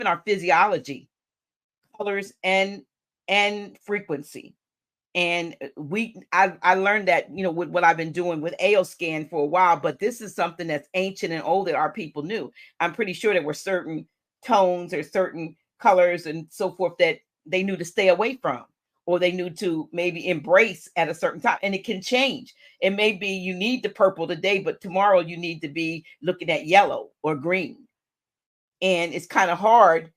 in our physiology, colors and frequency. And I learned that, you know, with what I've been doing with AOScan for a while, but this is something that's ancient and old that our people knew. I'm pretty sure there were certain tones or certain colors and so forth that they knew to stay away from, or they knew to maybe embrace at a certain time. And it can change. It may be you need the purple today, but tomorrow you need to be looking at yellow or green. And it's kind of hard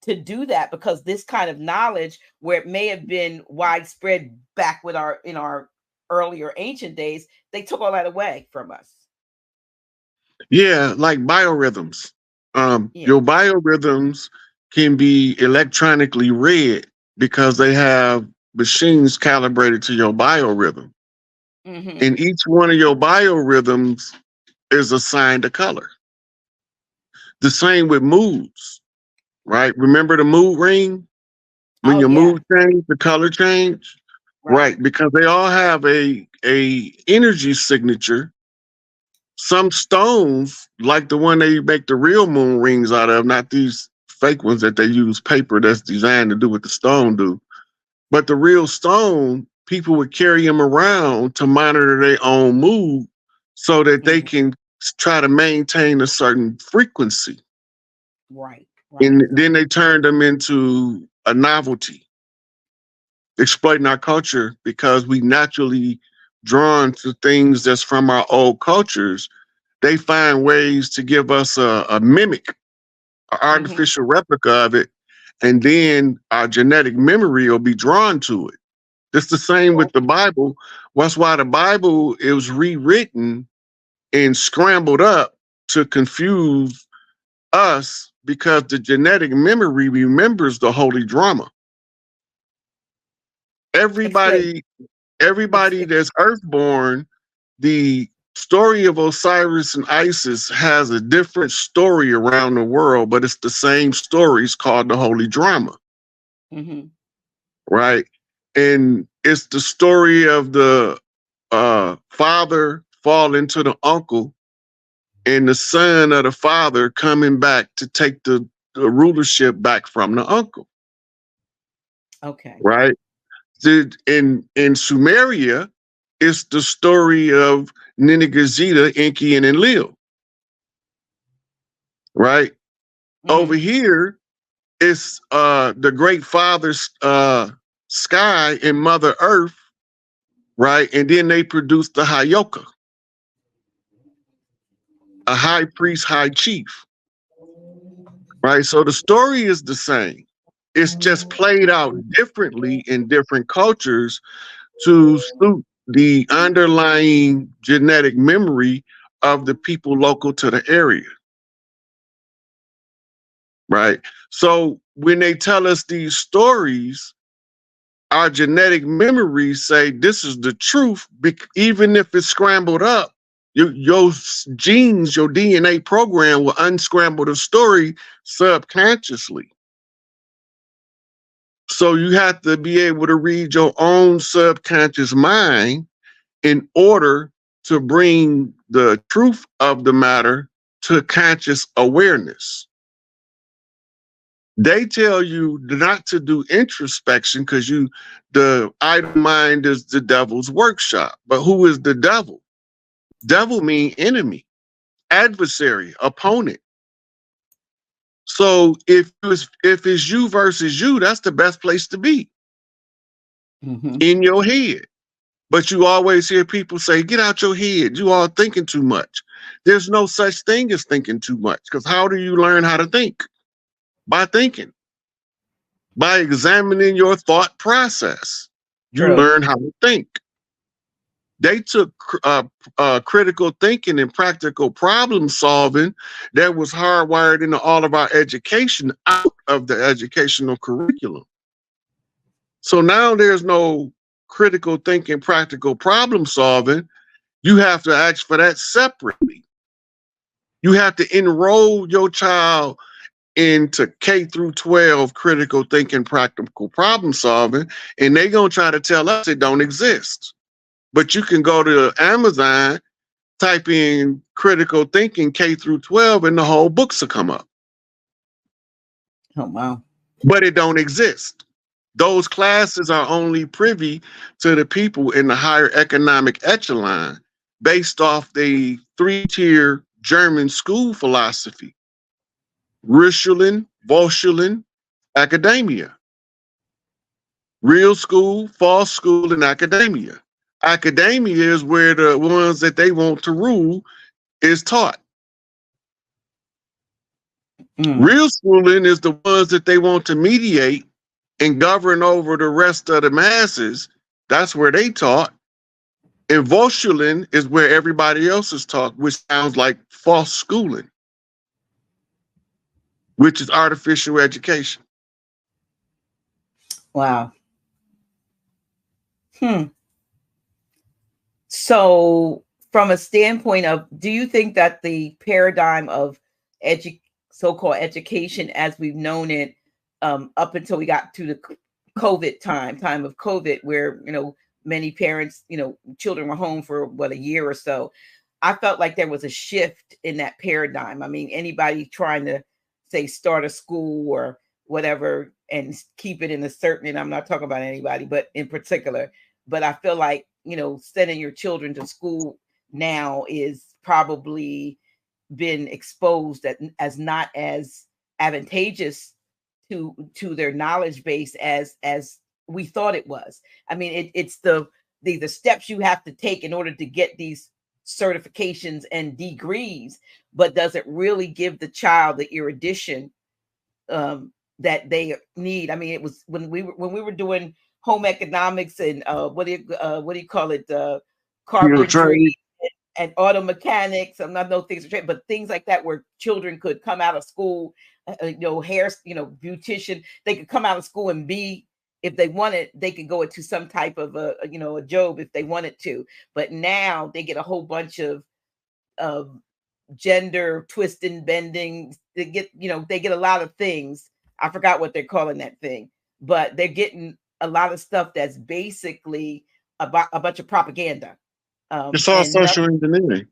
to do that because this kind of knowledge, where it may have been widespread back with in our earlier ancient days, they took all that away from us. Yeah, like biorhythms. Your biorhythms can be electronically read because they have machines calibrated to your biorhythm. And each one of your biorhythms is assigned a color. The same with moods, right? Remember the mood ring? When your mood change, the color change? Right, because they all have a energy signature. Some stones, like the one they make the real moon rings out of, not these fake ones that they use paper that's designed to do what the stone do, but the real stone, people would carry them around to monitor their own mood so that they can try to maintain a certain frequency. Right. And then they turned them into a novelty, exploiting our culture because we naturally drawn to things that's from our old cultures. They find ways to give us a mimic, an artificial replica of it, and then our genetic memory will be drawn to it. It's the same with the Bible. That's why the Bible is rewritten and scrambled up to confuse us, because the genetic memory remembers the holy drama. Everybody that's earthborn, the story of Osiris and Isis has a different story around the world, but it's the same story. It's called the holy drama. Right? And it's the story of the father falling to the uncle and the son of the father coming back to take the rulership back from the uncle. Okay. Right? In Sumeria, it's the story of Ninigazita, Enki, and Enlil. Right? Over here, it's the great father Sky and Mother Earth, right? And then they produce the Hayoka, a high priest, high chief. Right? So the story is the same. It's just played out differently in different cultures to suit the underlying genetic memory of the people local to the area. Right? So when they tell us these stories, our genetic memories say this is the truth, even if it's scrambled up. Your genes, your DNA program will unscramble the story subconsciously. So you have to be able to read your own subconscious mind in order to bring the truth of the matter to conscious awareness. They tell you not to do introspection because the idle mind is the devil's workshop. But who is the devil? Devil means enemy, adversary, opponent. So if it's you versus you, that's the best place to be, in your head. But you always hear people say, get out your head. You all thinking too much. There's no such thing as thinking too much, because how do you learn how to think? By thinking. By examining your thought process, you learn how to think. They took critical thinking and practical problem solving that was hardwired into all of our education out of the educational curriculum. So now there's no critical thinking, practical problem solving. You have to ask for that separately. You have to enroll your child into K through 12 critical thinking, practical problem solving, and they're going to try to tell us it don't exist. But you can go to Amazon, type in critical thinking K through 12, and the whole books will come up. Oh, wow. But it don't exist. Those classes are only privy to the people in the higher economic echelon based off the three-tier German school philosophy: Richelin, Volksschule, academia. Real school, false school, and academia. Academia is where the ones that they want to rule is taught. Real schooling is the ones that they want to mediate and govern over the rest of the masses. That's where they taught. And Volksschule is where everybody else is taught, which sounds like false schooling, which is artificial education. Wow. So from a standpoint of, do you think that the paradigm of so-called education as we've known it up until we got to the COVID time of COVID, where, you know, many parents, you know, children were home for a year or so, I felt like there was a shift in that paradigm. I mean, anybody trying to say start a school or whatever and keep it in a certain, and I'm not talking about anybody, but in particular, but I feel like, you know, sending your children to school now is probably been exposed as not as advantageous to their knowledge base as we thought it was. I mean, it's the steps you have to take in order to get these certifications and degrees, but does it really give the child the erudition that they need? I mean, it was when we were doing home economics and what do you call it, carpentry and auto mechanics. I'm not no things are but things like that, where children could come out of school, you know, hair, you know, beautician. They could come out of school and be, if they wanted, they could go into some type of a job if they wanted to. But now they get a whole bunch of gender twisting, bending. They get a lot of things. I forgot what they're calling that thing, but they're getting a lot of stuff that's basically about a bunch of propaganda. It's all social engineering.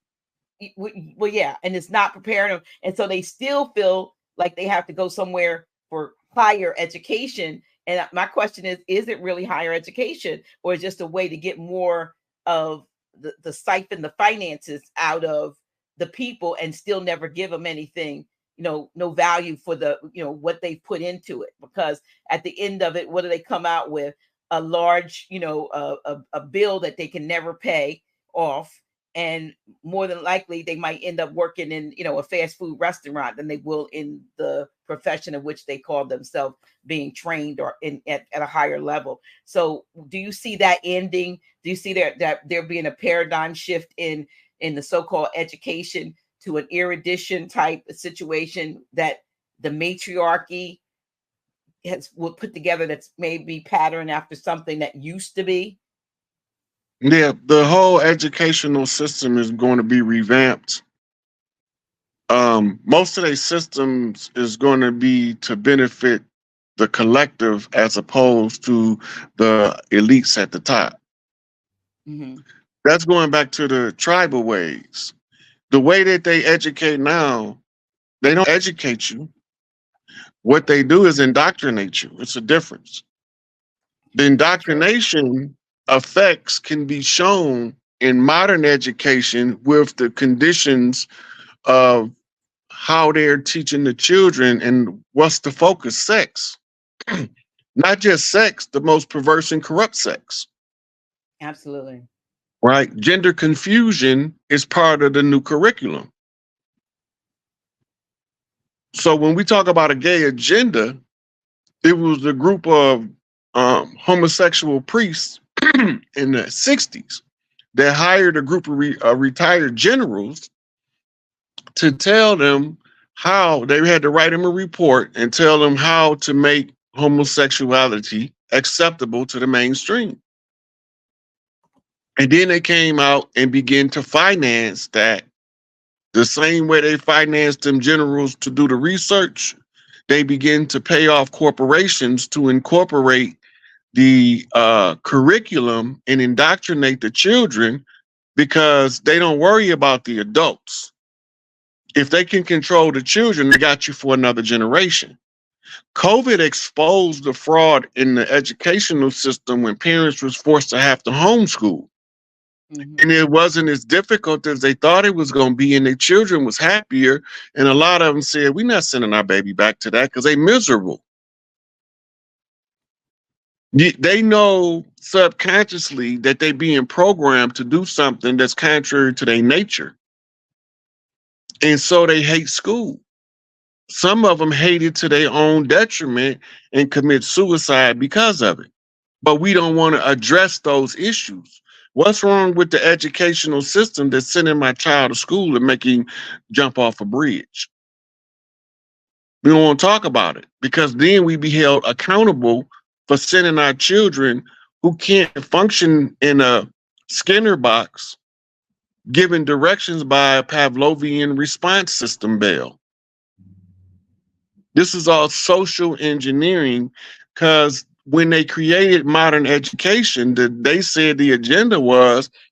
Well, yeah, and it's not preparing them, and so they still feel like they have to go somewhere for higher education. And my question is it really higher education, or is it just a way to get more of the siphon the finances out of the people and still never give them anything, you know, no value for the, you know, what they put into it? Because at the end of it, what do they come out with? A large, you know, a bill that they can never pay off. And more than likely, they might end up working in, you know, a fast food restaurant than they will in the profession of which they call themselves being trained or at a higher level. So do you see that ending? Do you see that there being a paradigm shift in the so-called education to an erudition type situation that the matriarchy will put together, that's maybe patterned after something that used to be? Yeah, the whole educational system is going to be revamped. Most of their systems is going to be to benefit the collective as opposed to the elites at the top. Mm-hmm. That's going back to the tribal ways. The way that they educate now, they don't educate you. What they do is indoctrinate you. It's a difference. The indoctrination effects can be shown in modern education with the conditions of how they're teaching the children and what's the focus: sex. Not just sex, the most perverse and corrupt sex. Absolutely. Right? Gender confusion is part of the new curriculum. So when we talk about a gay agenda, it was a group of homosexual priests in the 60s that hired a group of retired generals to tell them how they had to write them a report and tell them how to make homosexuality acceptable to the mainstream. And then they came out and began to finance that the same way they financed them generals to do the research. They begin to pay off corporations to incorporate the curriculum and indoctrinate the children, because they don't worry about the adults. If they can control the children, they got you for another generation. COVID exposed the fraud in the educational system when parents was forced to have to homeschool. And it wasn't as difficult as they thought it was going to be, and their children was happier. And a lot of them said, we're not sending our baby back to that because they miserable. They know subconsciously that they being programmed to do something that's contrary to their nature. And so they hate school. Some of them hate it to their own detriment and commit suicide because of it. But we don't want to address those issues. What's wrong with the educational system that's sending my child to school and making him jump off a bridge? We don't want to talk about it because then we be held accountable for sending our children who can't function in a Skinner box, given directions by a Pavlovian response system bell. This is all social engineering because when they created modern education, they said the agenda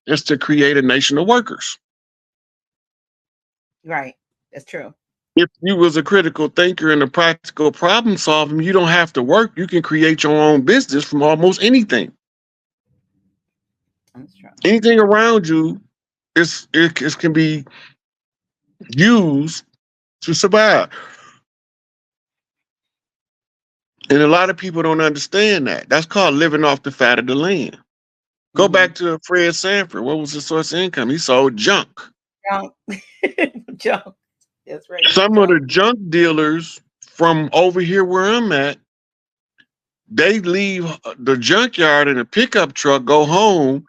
is to create a nation of workers. Right. That's true. If you was a critical thinker and a practical problem solver, you don't have to work. You can create your own business from almost anything. That's true. Anything around you it can be used to survive. And a lot of people don't understand that. That's called living off the fat of the land. Go back to Fred Sanford. What was his source of income? He sold junk. Junk. Junk. That's right. Some of the junk dealers from over here where I'm at, they leave the junkyard in a pickup truck, go home,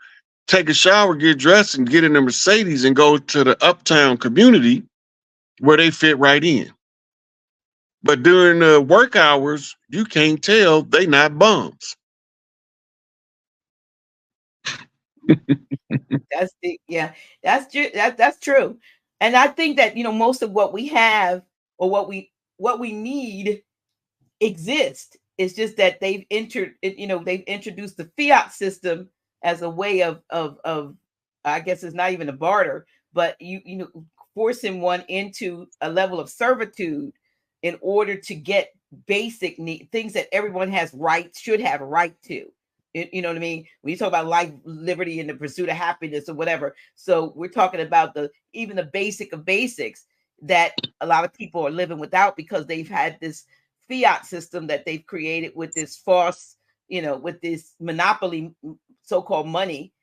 take a shower, get dressed, and get in a Mercedes and go to the uptown community where they fit right in. But during the work hours, you can't tell they not bums. That's true. And I think that, most of what we have or what we need exists. It's just that they've introduced the fiat system as a way of I guess it's not even a barter, but forcing one into a level of servitude in order to get basic things that everyone should have a right to. You know what I mean? When you talk about life, liberty, and the pursuit of happiness or whatever. So we're talking about even the basic of basics that a lot of people are living without because they've had this fiat system that they've created with this false, with this monopoly, so-called money,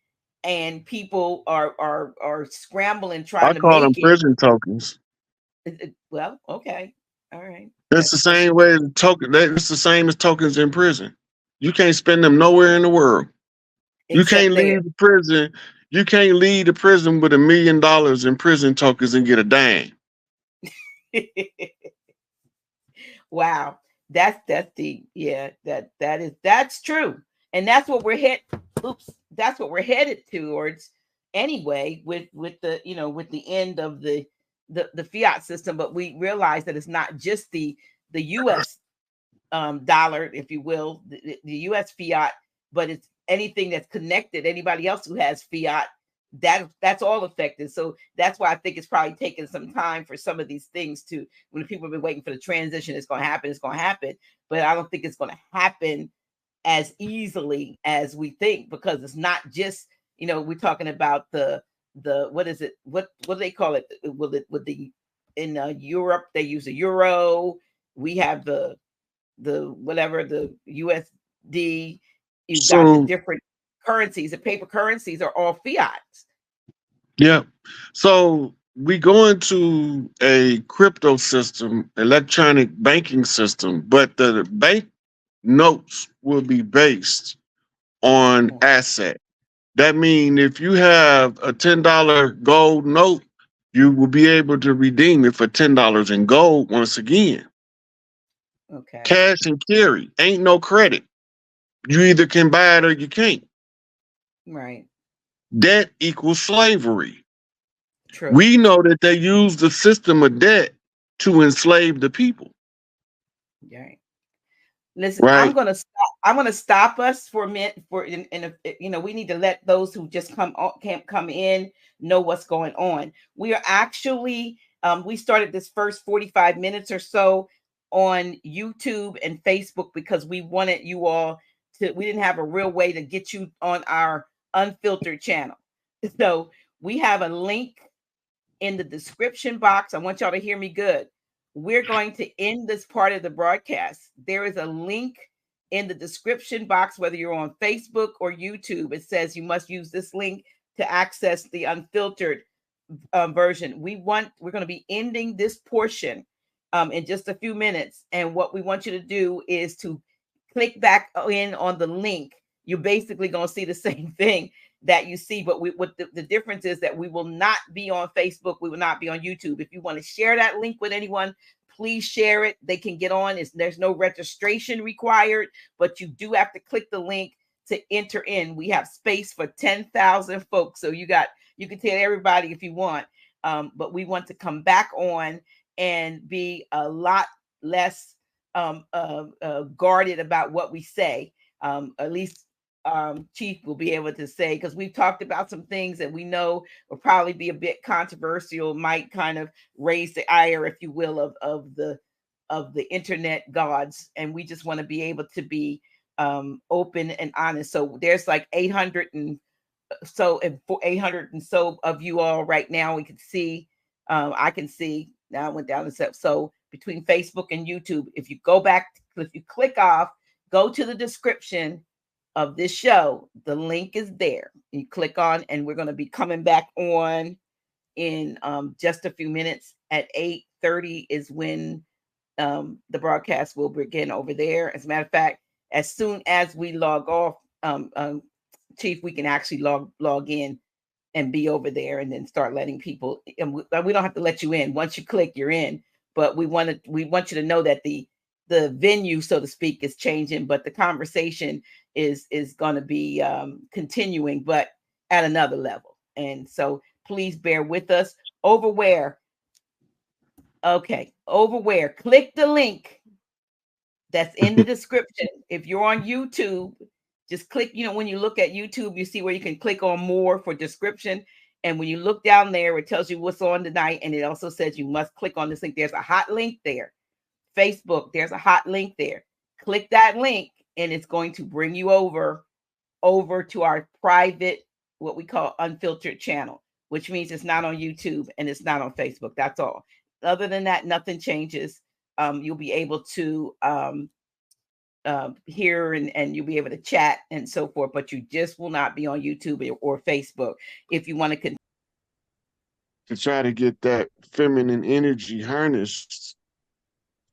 and people are scrambling trying to make it. I call them prison tokens. Well, okay, all right. It's the same way as it's the same as tokens in prison. You can't spend them nowhere in the world. You can't leave the prison. You can't leave the prison with $1 million in prison tokens and get a dime. Wow, that's true, and that's what we're that's what we're headed towards anyway. With the with the end of the fiat system, but we realize that it's not just the U.S. dollar, if you will, the U.S. fiat, but it's anything that's connected. Anybody else who has fiat, that's all affected. So that's why I think it's probably taking some time for some of these things to, when people have been waiting for the transition, it's going to happen. But I don't think it's going to happen as easily as we think, because it's not just, we're talking about the what is it? What do they call it? In Europe they use a euro. We have the whatever, the USD. You've got the different currencies. The paper currencies are all fiats. Yeah. So we go into a crypto system, electronic banking system, but the bank notes will be based on asset. That means if you have a $10 gold note, you will be able to redeem it for $10 in gold once again. Okay. Cash and carry, ain't no credit. You either can buy it or you can't. Right. Debt equals slavery. True. We know that they use the system of debt to enslave the people. Right. Listen, right. I'm gonna stop us for a minute. We need to let those who just can't come in know what's going on. We are actually we started this first 45 minutes or so on YouTube and Facebook because we wanted you all to, we didn't have a real way to get you on our unfiltered channel. So we have a link in the description box. I want y'all to hear me good. We're going to end this part of the broadcast. There is a link in the description box, whether you're on Facebook or YouTube. It says you must use this link to access the unfiltered version. We're going to be ending this portion in just a few minutes. And what we want you to do is to click back in on the link. You're basically going to see the same thing that you see, but what the difference is that we will not be on Facebook. We will not be on YouTube. If you want to share that link with anyone, please share it. They can get on. There's no registration required, but you do have to click the link to enter in. We have space for 10,000 folks. So you can tell everybody if you want, but we want to come back on and be a lot less guarded about what we say. At least Chief will be able to say, because we've talked about some things that we know will probably be a bit controversial, might kind of raise the ire, if you will, of the internet gods. And we just want to be able to be open and honest. So there's like 800 and so of you all right now. We can see, I can see now. I went down the step. So between Facebook and YouTube, if you go back, if you click off, go to the description of this show, the link is there. You click on, and we're going to be coming back on in just a few minutes. At 8:30 is when the broadcast will begin over there. As a matter of fact, as soon as we log off, Chief, we can actually log in and be over there, and then start letting people. And we don't have to let you in. Once you click, you're in. But we want you to know that the venue, so to speak, is changing, but the conversation is going to be continuing, but at another level. And so please bear with us. Over where? Okay, over where? Click the link that's in the description. If you're on YouTube, just click, when you look at YouTube, you see where you can click on more for description. And when you look down there, it tells you what's on tonight. And it also says you must click on this link. There's a hot link there. Facebook, there's a hot link there. Click that link, and it's going to bring you over to our private, what we call unfiltered channel, which means it's not on YouTube and it's not on Facebook. That's all. Other than that, nothing changes. You'll be able to hear and you'll be able to chat and so forth, but you just will not be on YouTube or Facebook. If you want to try to get that feminine energy harnessed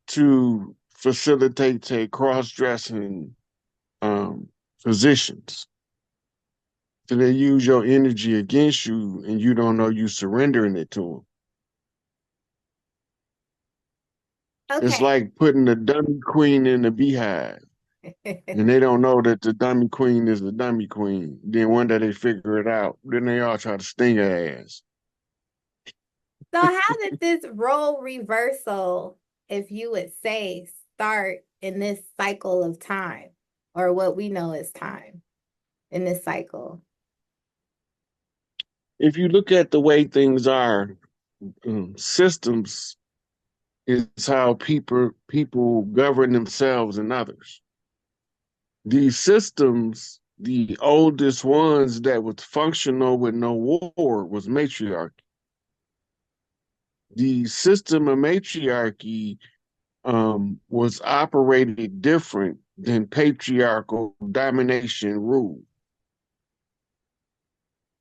to facilitate, say, cross-dressing positions. So they use your energy against you, and you don't know you surrendering it to them. Okay. It's like putting the dummy queen in the beehive, and they don't know that the dummy queen is the dummy queen. Then one day they figure it out. Then they all try to sting her ass. So how did this role reversal, if you would say, start in this cycle of time, or what we know as time in this cycle? If you look at the way things are, systems is how people govern themselves and others. These systems, the oldest ones that was functional with no war was matriarchy. The system of matriarchy was operated different than patriarchal domination rule.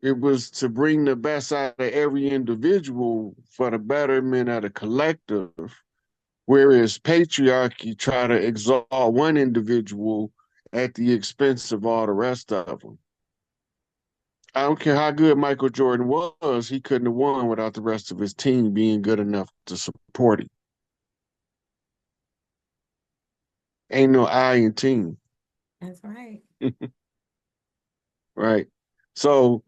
It was to bring the best out of every individual for the betterment of the collective, whereas patriarchy try to exalt one individual at the expense of all the rest of them. I don't care how good Michael Jordan was, he couldn't have won without the rest of his team being good enough to support him. Ain't no I in team. That's right. Right. So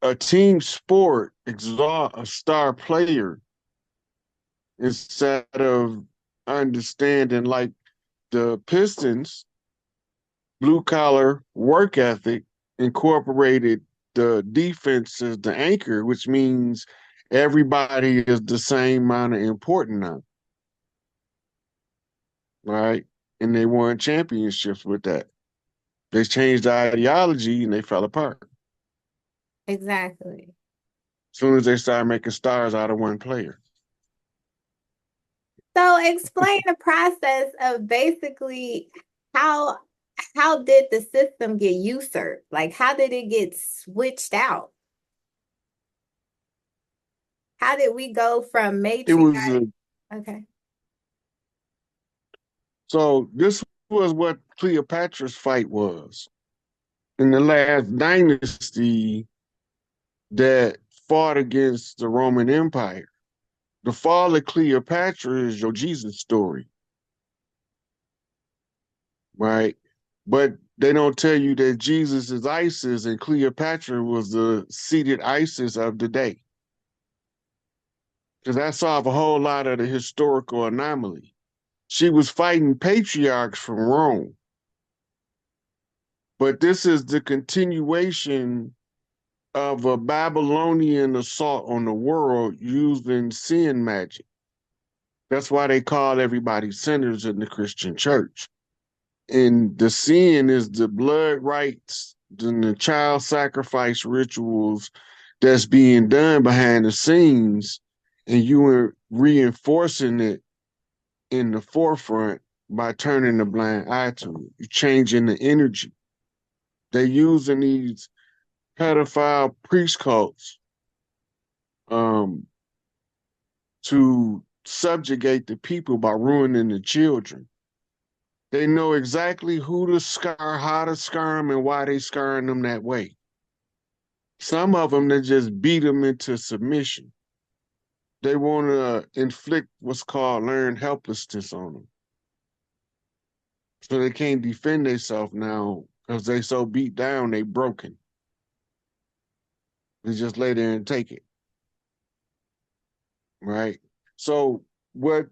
a team sport exalt a star player instead of understanding, like the Pistons, blue collar work ethic incorporated the defense as the anchor, which means everybody is the same amount of important now. right? And they won championships with that. They changed the ideology and they fell apart. Exactly. As soon as they started making stars out of one player. So explain the process of basically how how did the system get usurped? Like how did it get switched out? How did we go from It was matriarch? Okay. so this was what Cleopatra's fight was. In the last dynasty that fought against the Roman Empire. The fall of Cleopatra is your Jesus story, right? But they don't tell you that Jesus is Isis and Cleopatra was the seated Isis of the day. Because that solves a whole lot of the historical anomaly. She was fighting patriarchs from Rome. But this is the continuation of a Babylonian assault on the world using sin magic. That's why they call everybody sinners in the Christian church. And the sin is the blood rites and the child sacrifice rituals that's being done behind the scenes, and you are reinforcing it in the forefront by turning a blind eye to it. You're changing the energy. They're using these pedophile priest cults to subjugate the people by ruining the children. They know exactly who to scar, how to scar them, and why they scarring them that way. Some of them, they just beat them into submission. They want to inflict what's called learned helplessness on them. So they can't defend themselves now because they so beat down, they broken. They just lay there and take it, right? So what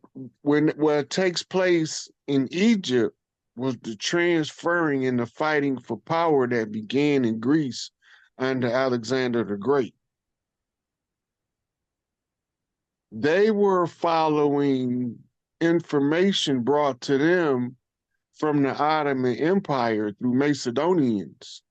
takes place in Egypt was the transferring and the fighting for power that began in Greece under Alexander the Great. They were following information brought to them from the Ottoman Empire through Macedonians.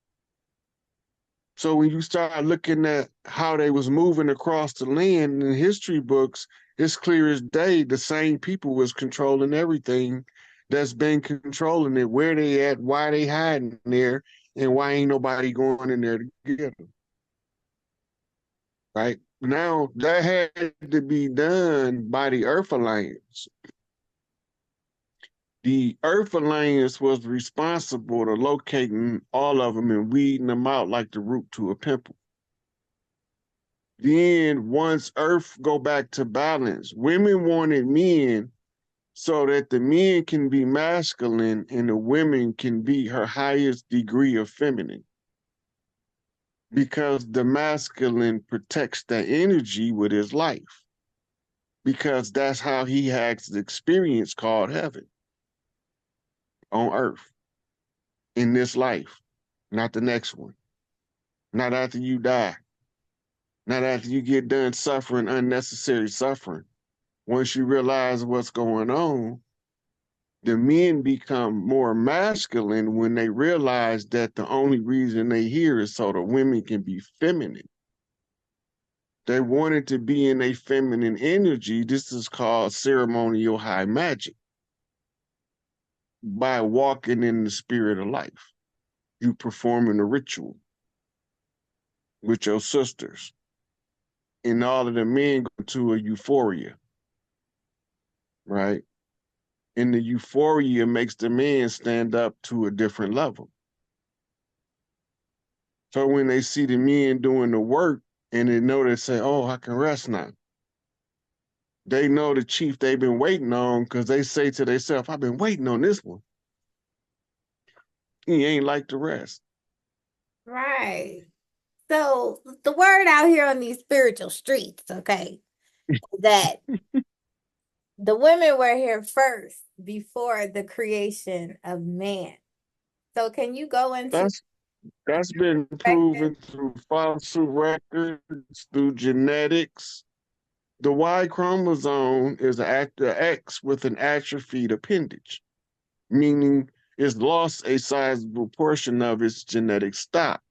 So when you start looking at how they was moving across the land in history books, it's clear as day the same people was controlling everything that's been controlling it, where they at, why they hiding there, and why ain't nobody going in there to get them. Right? Now, that had to be done by the Earth Alliance. The Earth Alliance was responsible to locating all of them and weeding them out like the root to a pimple. Then once Earth go back to balance, women wanted men so that the men can be masculine and the women can be her highest degree of feminine. Because the masculine protects that energy with his life. Because that's how he has the experience called heaven on Earth in this life, not the next one, not after you die, not after you get done suffering unnecessary suffering. Once you realize what's going on, the men become more masculine when they realize that the only reason they here is so the women can be feminine. They wanted to be in a feminine energy. This is called ceremonial high magic. By walking in the spirit of life, you performing a ritual with your sisters. And all of the men go to a euphoria, right? And the euphoria makes the man stand up to a different level. So when they see the men doing the work and they know, they say, oh, I can rest now. They know the chief they've been waiting on because they say to themselves, I've been waiting on this one. He ain't like the rest. Right. So the word out here on these spiritual streets, okay, that the women were here first before the creation of man. So can you go into That's been proven through fossil records, through genetics. The Y chromosome is an X with an atrophied appendage. meaning it's lost a sizable portion of its genetic stock.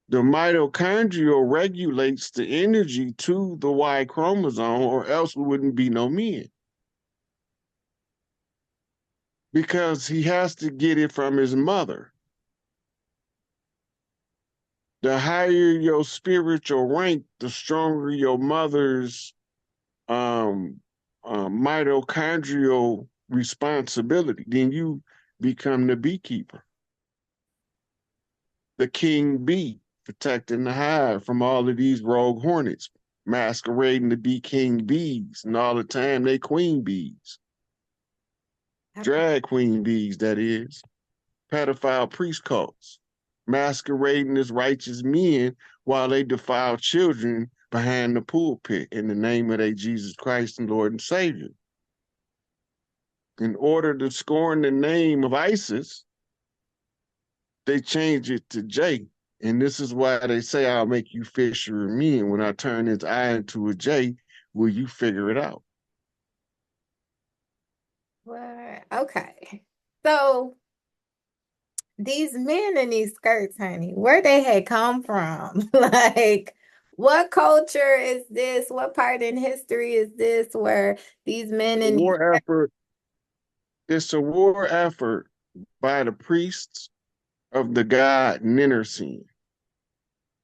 The mitochondrial regulates the energy to the Y chromosome, or else we wouldn't be no men. Because he has to get it from his mother. The higher your spiritual rank, the stronger your mother's mitochondrial responsibility. Then you become the beekeeper, the king bee, protecting the hive from all of these rogue hornets, masquerading to be king bees, and all the time they queen bees. Drag queen bees, that is. Pedophile priest cults, masquerading as righteous men while they defile children behind the pulpit in the name of their Jesus Christ and Lord and Savior. In order to scorn the name of ISIS, they change it to J. And this is why they say, I'll make you fisher of men. When I turn this I into a J, will you figure it out? Well, okay. So these men in these skirts, honey, where they had come from? Like, what culture is this? What part in history is this where these men in war effort? It's a war effort by the priests of the god Ninnersin.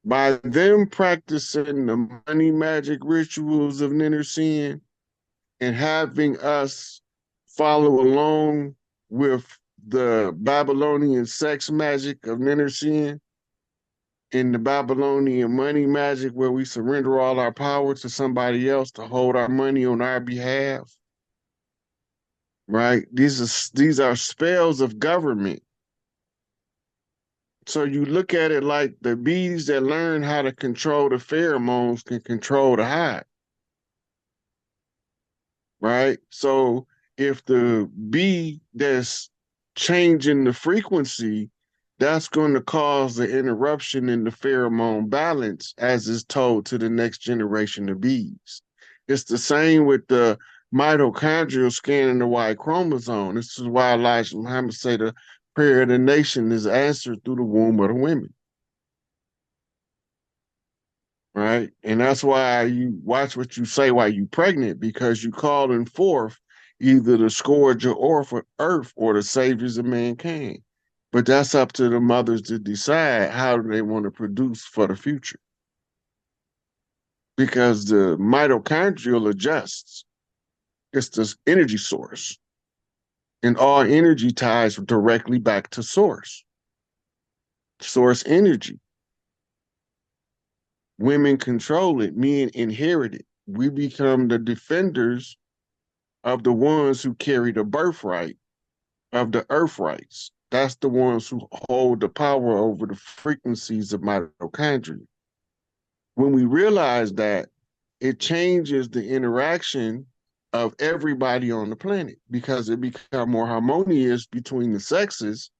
By them practicing the money magic rituals of Ninnersin and having us follow along with the Babylonian sex magic of Ninnersin and the Babylonian money magic where we surrender all our power to somebody else to hold our money on our behalf. Right? These are spells of government. So you look at it like the bees that learn how to control the pheromones can control the hive. Right? So if the bee that's changing the frequency, that's going to cause the interruption in the pheromone balance as is told to the next generation of bees. It's the same with the mitochondrial scanning the Y chromosome. This is why Elijah Muhammad say the prayer of the nation is answered through the womb of the women. Right? And that's why you watch what you say while you're pregnant, because you calling forth either the scourge of earth or the saviors of mankind. But that's up to the mothers to decide how they want to produce for the future. Because the mitochondrial adjusts. It's the energy source. And all energy ties directly back to source. Source energy. Women control it, men inherit it. We become the defenders of the ones who carry the birthright of the earth rights. That's the ones who hold the power over the frequencies of mitochondria. When we realize that, it changes the interaction of everybody on the planet because it becomes more harmonious between the sexes.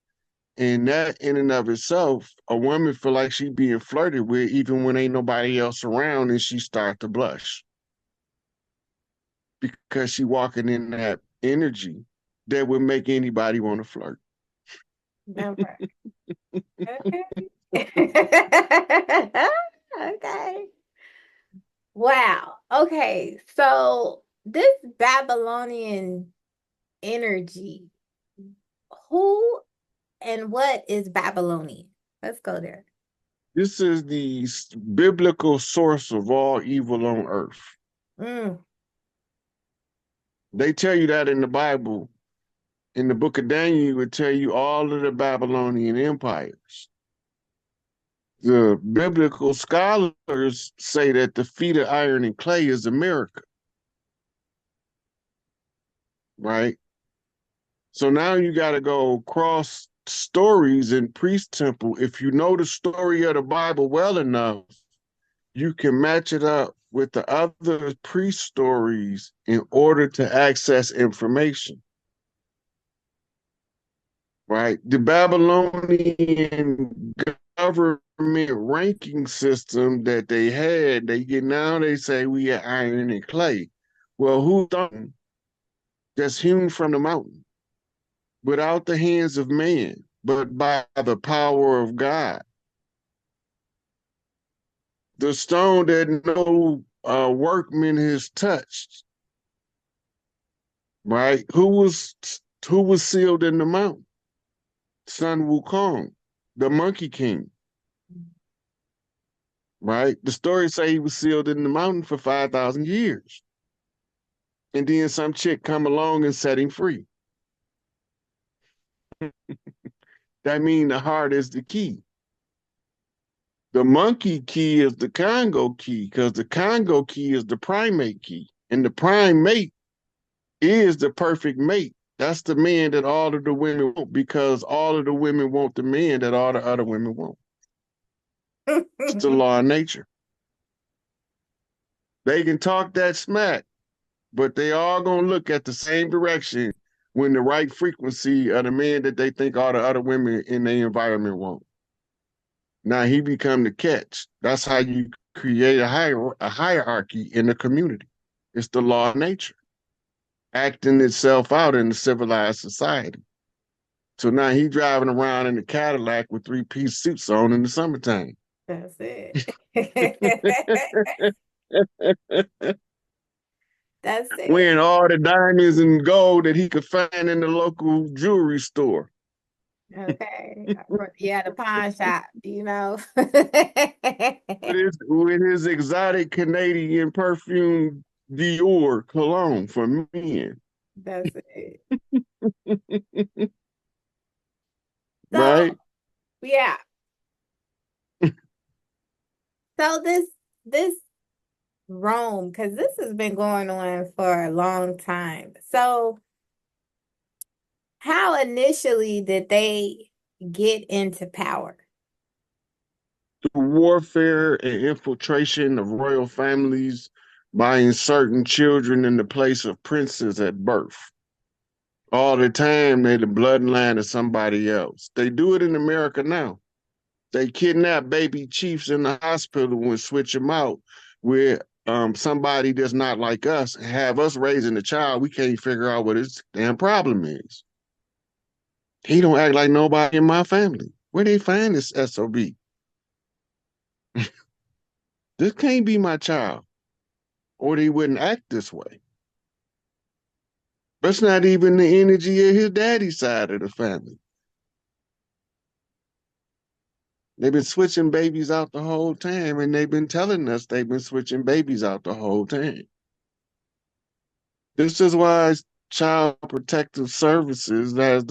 And that in and of itself, a woman feel like she being flirted with even when ain't nobody else around, and she start to blush because she walking in that energy that would make anybody want to flirt. Okay. Okay. Okay. Wow. Okay. So this Babylonian energy, who and what is Babylonian? Let's go there. This is the biblical source of all evil on earth. They tell you that in the Bible. In the book of Daniel, it would tell you all of the Babylonian empires. The biblical scholars say that the feet of iron and clay is America. Right? So now you got to go cross stories in Priest Temple. If you know the story of the Bible well enough, you can match it up with the other priest stories in order to access information. Right? The Babylonian government ranking system that they had, they say we had iron and clay. Well, who done? that's hewn from the mountain, without the hands of man, but by the power of God. The stone that no workman has touched, right? Who was sealed in the mountain? Sun Wukong, the Monkey King, right? The stories say he was sealed in the mountain for 5,000 years. And then some chick come along and set him free. That means the heart is the key. The monkey key is the Congo key, because the Congo key is the primate key. And the primate is the perfect mate. That's the man that all of the women want, because all of the women want the man that all the other women want. It's the law of nature. They can talk that smack, but they all gonna look at the same direction when the right frequency of the man that they think all the other women in their environment want. Now he become the catch. That's how you create a hierarchy in the community. It's the law of nature, acting itself out in the civilized society. So now he driving around in a Cadillac with three-piece suits on in the summertime. That's it. That's it. Wearing all the diamonds and gold that he could find in the local jewelry store. Okay. Yeah, the pawn shop, With his exotic Canadian perfume Dior cologne for men. That's it. Right? So, yeah. So this Rome, because this has been going on for a long time. So how initially did they get into power? Through warfare and infiltration of royal families by inserting children in the place of princes at birth. All the time, they're the bloodline of somebody else. They do it in America now. They kidnap baby chiefs in the hospital and switch them out with somebody that's not like us, and have us raising a child. We can't figure out what his damn problem is. He don't act like nobody in my family. Where they find this SOB? This can't be my child, or they wouldn't act this way. That's not even the energy of his daddy's side of the family. They've been switching babies out the whole time, and they've been telling us they've been switching babies out the whole time. This is why Child Protective Services is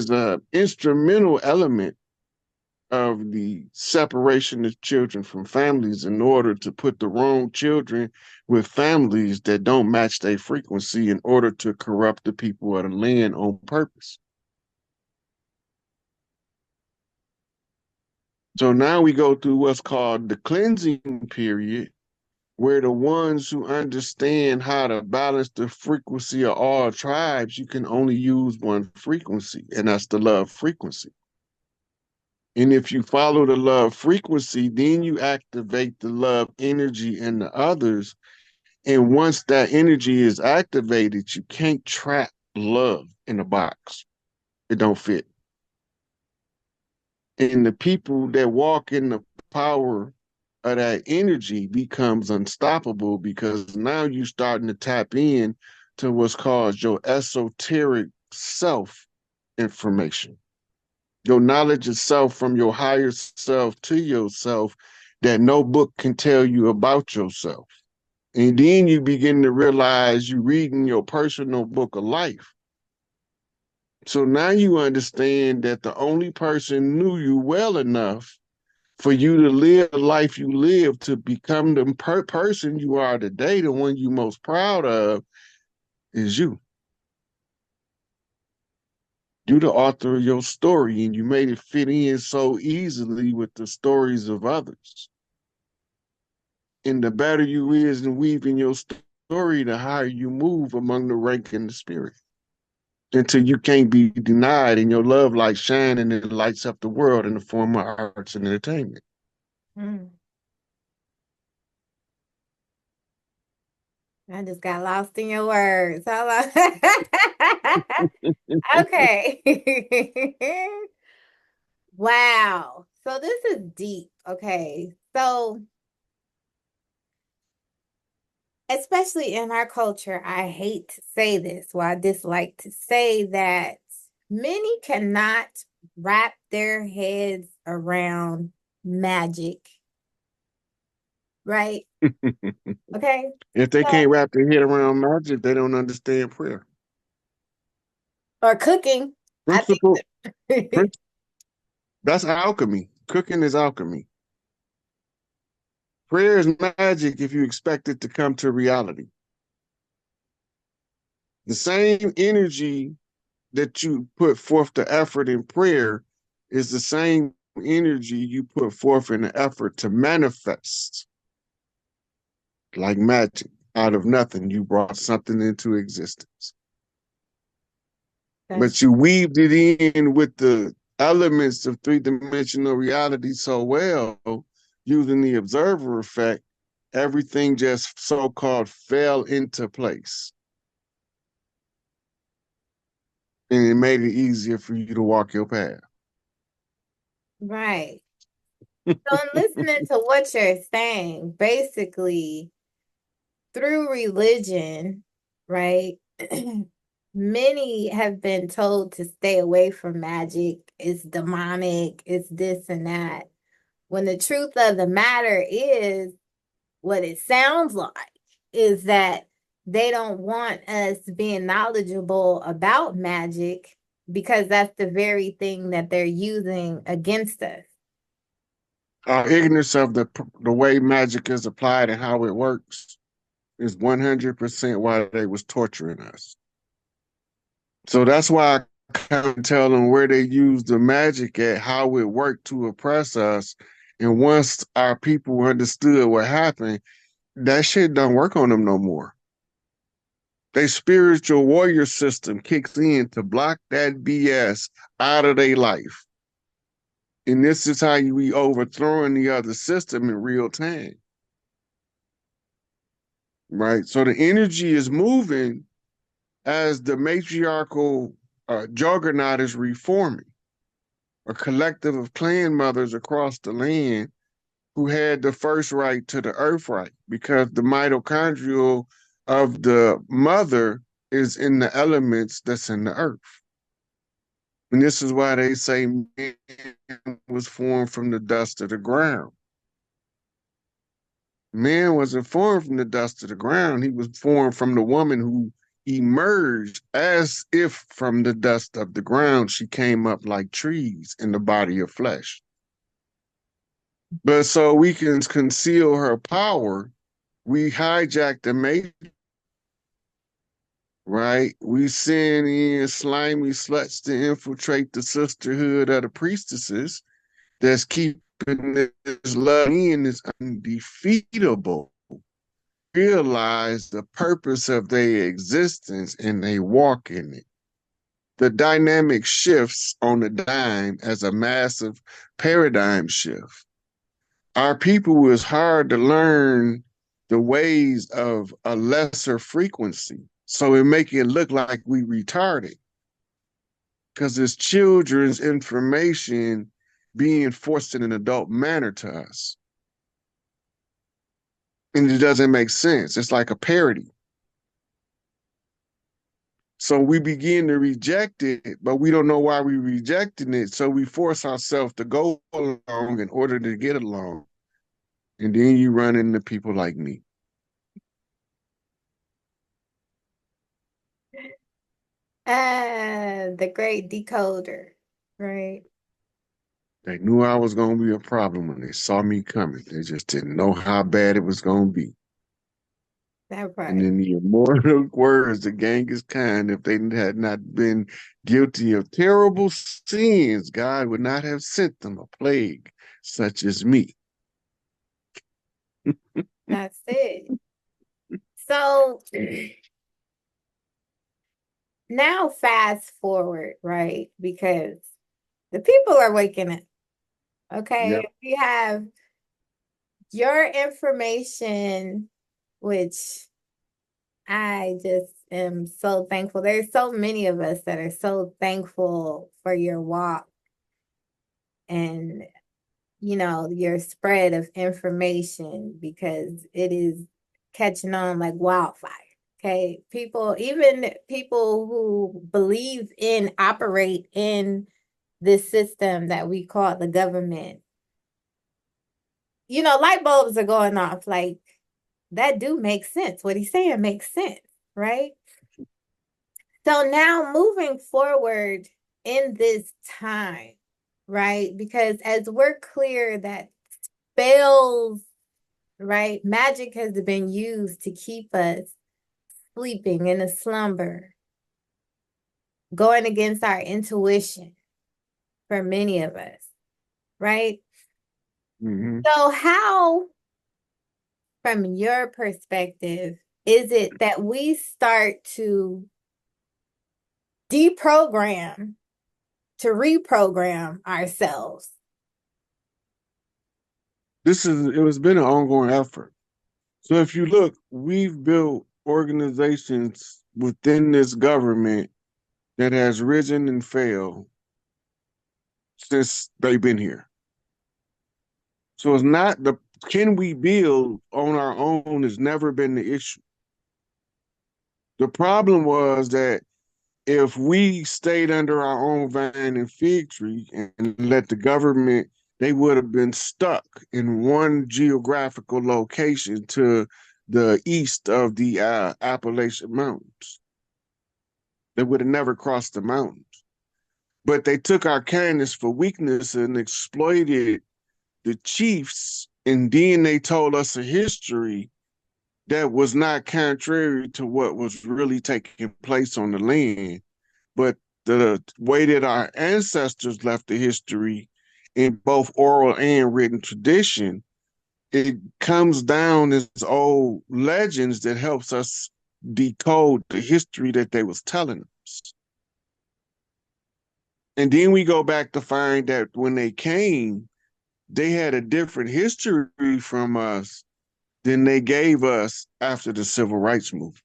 the instrumental element of the separation of children from families, in order to put the wrong children with families that don't match their frequency, in order to corrupt the people of the land on purpose. So now we go through what's called the cleansing period, where the ones who understand how to balance the frequency of all tribes, you can only use one frequency, and that's the love frequency. And if you follow the love frequency, then you activate the love energy in the others. And once that energy is activated, you can't trap love in a box. It don't fit. And the people that walk in the power of that energy becomes unstoppable, because now you're starting to tap in to what's called your esoteric self information. Your knowledge of self, from your higher self to yourself, that no book can tell you about yourself. And then you begin to realize you're reading your personal book of life. So now you understand that the only person knew you well enough for you to live the life you live, to become the person you are today, the one you're most proud of, is you. You're the author of your story, and you made it fit in so easily with the stories of others. And the better you is in weaving your story, the higher you move among the rank and the spirit, until you can't be denied, and your love light shines and it lights up the world in the form of arts and entertainment. Mm. I just got lost in your words. Okay. Wow. So this is deep. Okay. So, especially in our culture, I hate to say this, well, I dislike to say that many cannot wrap their heads around magic, right? Okay. If they So, can't wrap their head around magic, they don't understand prayer. or cooking. I Principle, think prin- that's alchemy. Cooking is alchemy. Prayer is magic if you expect it to come to reality. The same energy that you put forth the effort in prayer is the same energy you put forth in the effort to manifest. Like magic, out of nothing, you brought something into existence. that's But you weaved it in with the elements of three-dimensional reality so well, using the observer effect, everything just so-called fell into place. And it made it easier for you to walk your path. right. So, in listening to what you're saying, basically, through religion, right? Many have been told to stay away from magic. It's demonic, it's this and that. When the truth of the matter is, what it sounds like is that they don't want us being knowledgeable about magic because that's the very thing that they're using against us. Our ignorance of the way magic is applied and how it works is 100% why they was torturing us. So that's why I kind of tell them where they use the magic at, how it worked to oppress us. And once our people understood what happened, that shit don't work on them no more. Their spiritual warrior system kicks in to block that BS out of their life. And this is how you be overthrowing the other system in real time. Right? So the energy is moving as the matriarchal juggernaut is reforming. A collective of clan mothers across the land who had the first right to the earth right, because the mitochondrial of the mother is in the elements that's in the earth. And this is why they say man was formed from the dust of the ground. Man wasn't formed from the dust of the ground. He was formed from the woman who emerged as if from the dust of the ground. She came up like trees in the body of flesh. But so we can conceal her power, we hijack the matrix, right? We send in slimy sluts to infiltrate the sisterhood of the priestesses that's keeping this love in is undefeatable. Realize the purpose of their existence and they walk in it. The dynamic shifts on the dime as a massive paradigm shift. Our people is hard to learn the ways of a lesser frequency. So it make it look like we retarded because it's children's information being forced in an adult manner to us. And it doesn't make sense. It's like a parody. So we begin to reject it, but we don't know why we're rejecting it. So we force ourselves to go along in order to get along. And then you run into people like me. The great decoder, right? They knew I was going to be a problem when they saw me coming. They just didn't know how bad it was going to be. That And part. in the immortal words, the gang is kind. If they had not been guilty of terrible sins, God would not have sent them a plague such as me. That's it. So now fast forward, right? Because the people are waking up. Okay. Yep. We have your information, which I just am so thankful. There's so many of us that are so thankful for your walk and, your spread of information, because it is catching on like wildfire. Okay. Even people who believe in, operate in this system that we call the government, light bulbs are going off. Like, that do make sense. What he's saying makes sense, right? So now moving forward in this time, right? Because as we're clear that spells, right, magic has been used to keep us sleeping in a slumber, going against our intuition for many of us, right? Mm-hmm. So how, from your perspective, is it that we start to deprogram to reprogram ourselves? It has been an ongoing effort. So if you look, we've built organizations within this government that has risen and failed since they've been here. So it's not can we build on our own has never been the issue. The problem was that if we stayed under our own vine and fig tree and let the government, they would have been stuck in one geographical location to the east of the Appalachian Mountains. They would have never crossed the mountains. But they took our kindness for weakness and exploited the chiefs, and then they told us a history that was not contrary to what was really taking place on the land, but the way that our ancestors left the history in both oral and written tradition, it comes down as old legends that helps us decode the history that they was telling us. And then we go back to find that when they came, they had a different history from us than they gave us after the civil rights movement.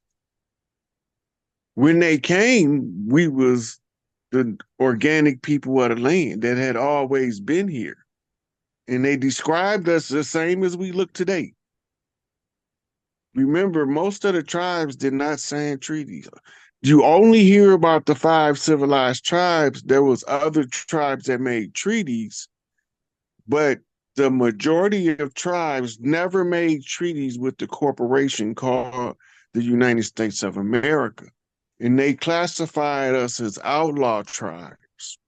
When they came, we was the organic people of the land that had always been here. And they described us the same as we look today. Remember, most of the tribes did not sign treaties. You only hear about the 5 civilized tribes. There was other tribes that made treaties, but the majority of tribes never made treaties with the corporation called the United States of America. And they classified us as outlaw tribes.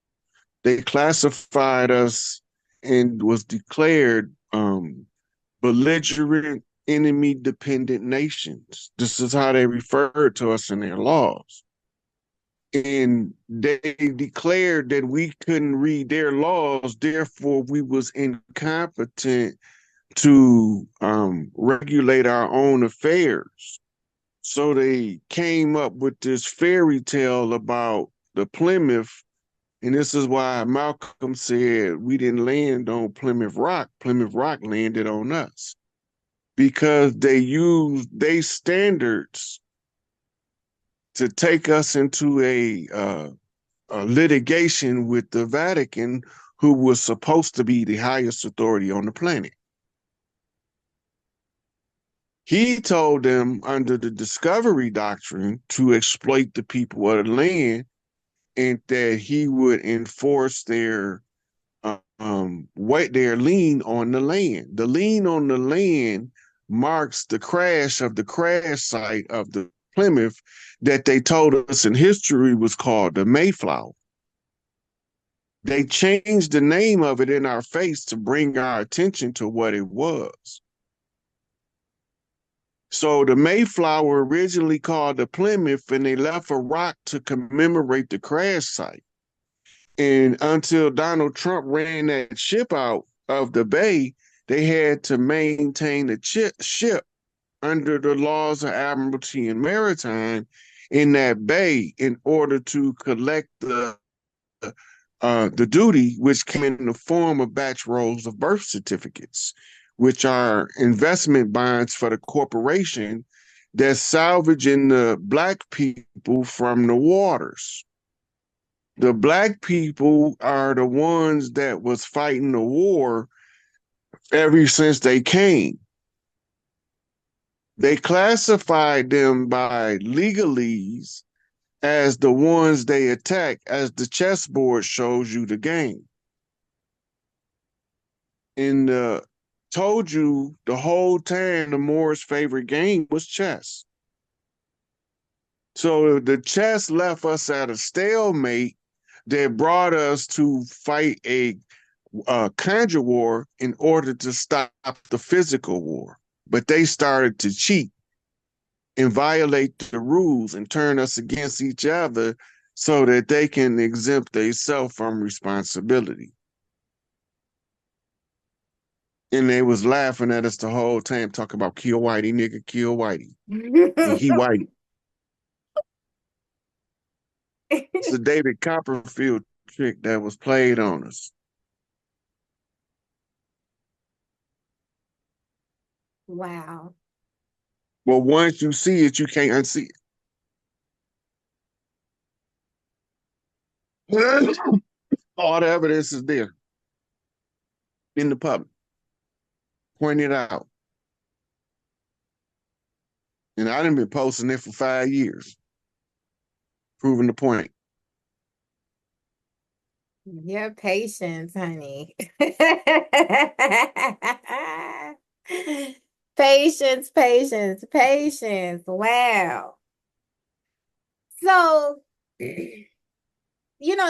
They classified us and was declared belligerent, enemy-dependent nations. This is how they referred to us in their laws. And they declared that we couldn't read their laws, therefore we was incompetent to regulate our own affairs. So they came up with this fairy tale about the Plymouth, and this is why Malcolm said we didn't land on Plymouth Rock. Plymouth Rock landed on us because they used their standards to take us into a litigation with the Vatican, who was supposed to be the highest authority on the planet. He told them under the discovery doctrine to exploit the people of the land, and that he would enforce their lien on the land. The lien on the land marks the crash of the crash site of the Plymouth that they told us in history was called the Mayflower. They changed the name of it in our face to bring our attention to what it was. So the Mayflower originally called the Plymouth, and they left a rock to commemorate the crash site. And until Donald Trump ran that ship out of the bay, they had to maintain the ship under the laws of Admiralty and Maritime in that bay in order to collect the duty, which came in the form of batch rolls of birth certificates, which are investment bonds for the corporation They're salvaging the black people from the waters. The black people are the ones that was fighting the war ever since they came. They classified them by legalese as the ones they attack, as the chessboard shows you the game. And told you the whole time the Moors' favorite game was chess. So the chess left us at a stalemate that brought us to fight a conjure war in order to stop the physical war. But they started to cheat and violate the rules and turn us against each other so that they can exempt themselves from responsibility. And they was laughing at us the whole time, talking about kill Whitey, nigga, kill Whitey. And he white. It's a David Copperfield trick that was played on us. Wow. Well, once you see it, you can't unsee it. All the evidence is there in the public. Point it out. And I done been posting it for 5 years, proving the point. Your patience, honey. Patience, patience, patience. Wow. So, in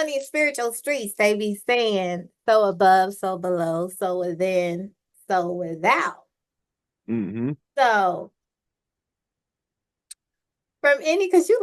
these spiritual streets, they be saying, so above, so below, so within, so without. Mm-hmm. So, from any, because you